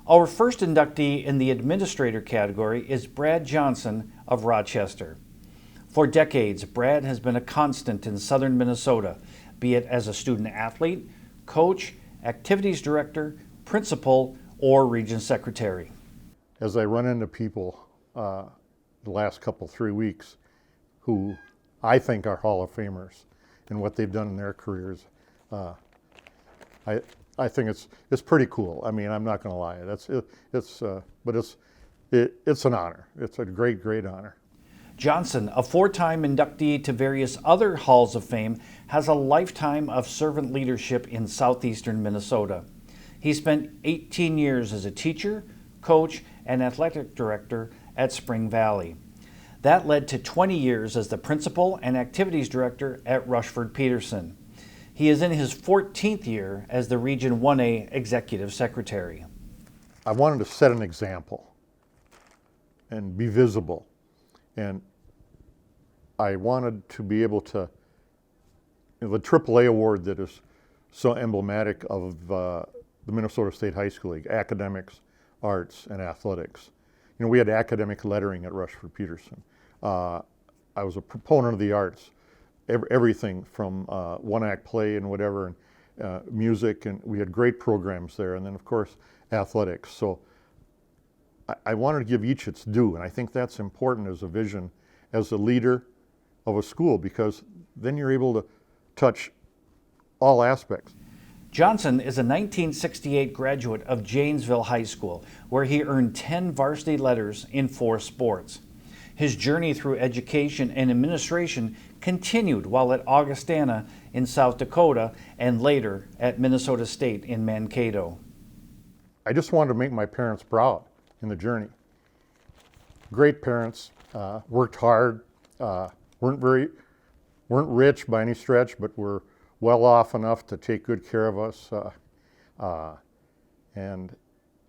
Our first inductee in the administrator category is Brad Johnson of Rochester. For decades, Brad has been a constant in southern Minnesota, be it as a student athlete, coach, activities director, principal, or region secretary. As I run into people the last 3 weeks who I think are Hall of Famers and what they've done in their careers, I think it's pretty cool. I mean, I'm not going to lie. But it's an honor. It's a great honor. Johnson, a four-time inductee to various other halls of fame, has a lifetime of servant leadership in southeastern Minnesota. He spent 18 years as a teacher, coach, and athletic director at Spring Valley. That led to 20 years as the principal and activities director at Rushford-Peterson. He is in his 14th year as the Region 1A Executive Secretary. I wanted to set an example and be visible. And I wanted to be able to, the AAA award that is so emblematic of the Minnesota State High School League, academics, arts, and athletics. We had academic lettering at Rushford-Peterson. I was a proponent of the arts. Everything from one-act play and whatever, and music, and we had great programs there, and then of course athletics. So I wanted to give each its due, and I think that's important as a vision, as a leader of a school, because then you're able to touch all aspects. Johnson is a 1968 graduate of Janesville High School, where he earned 10 varsity letters in 4 sports. His journey through education and administration continued while at Augustana in South Dakota and later at Minnesota State in Mankato. I just wanted to make my parents proud in the journey. Great parents, worked hard, weren't rich by any stretch, but were well off enough to take good care of us. And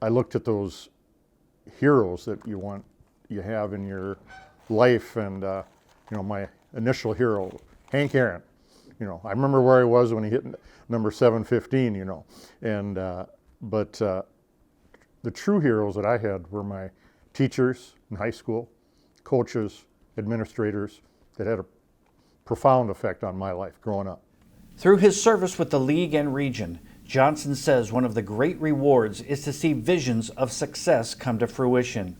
I looked at those heroes that you have in your life, and my initial hero, Hank Aaron. I remember where I was when he hit number 715. But the true heroes that I had were my teachers in high school, coaches, administrators that had a profound effect on my life growing up. Through his service with the league and region, Johnson says one of the great rewards is to see visions of success come to fruition.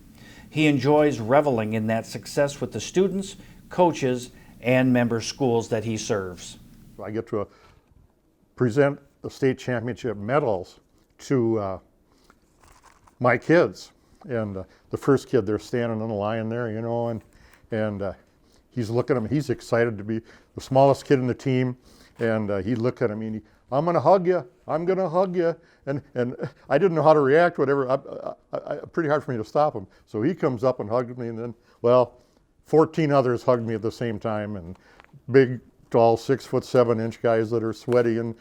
He enjoys reveling in that success with the students, coaches, and member schools that he serves. I get to present the state championship medals to my kids. And the first kid, they're standing in the line there, and he's looking at him. He's excited to be the smallest kid in the team. And he looked at him and I'm going to hug you. I'm going to hug you. And I didn't know how to react, whatever. Pretty hard for me to stop him. So he comes up and hugged me, and then, 14 others hugged me at the same time, and big, tall, 6'7" guys that are sweaty and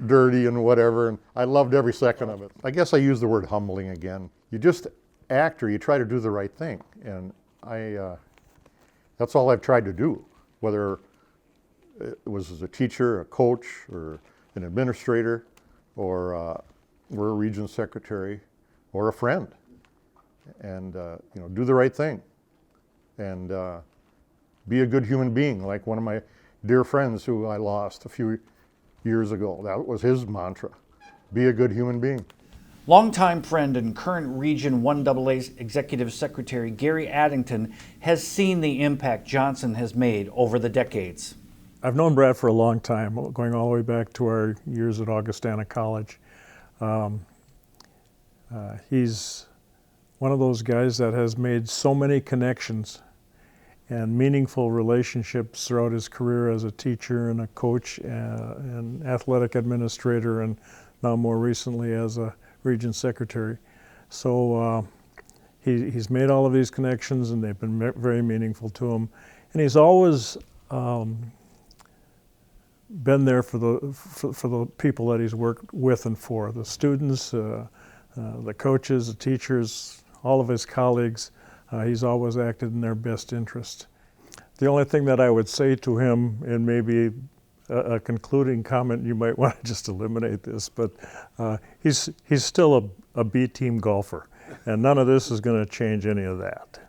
dirty and whatever. And I loved every second of it. I guess I use the word humbling again. You just act, or you try to do the right thing. And that's all I've tried to do, whether it was as a teacher, a coach, or an administrator, or we're a region secretary, or a friend. And do the right thing, and be a good human being, like one of my dear friends who I lost a few years ago. That was his mantra: be a good human being. Longtime friend and current Region 1AA Executive Secretary Gary Addington has seen the impact Johnson has made over the decades. I've known Brad for a long time, going all the way back to our years at Augustana College. He's one of those guys that has made so many connections and meaningful relationships throughout his career as a teacher and a coach and athletic administrator, and now more recently as a region secretary. So he's made all of these connections, and they've been very meaningful to him. And he's always been there for the people that he's worked with and for, the students, the coaches, the teachers, all of his colleagues. He's always acted in their best interest. The only thing that I would say to him, and maybe a concluding comment, you might want to just eliminate this, but he's still a B team golfer, and none of this is going to change any of that.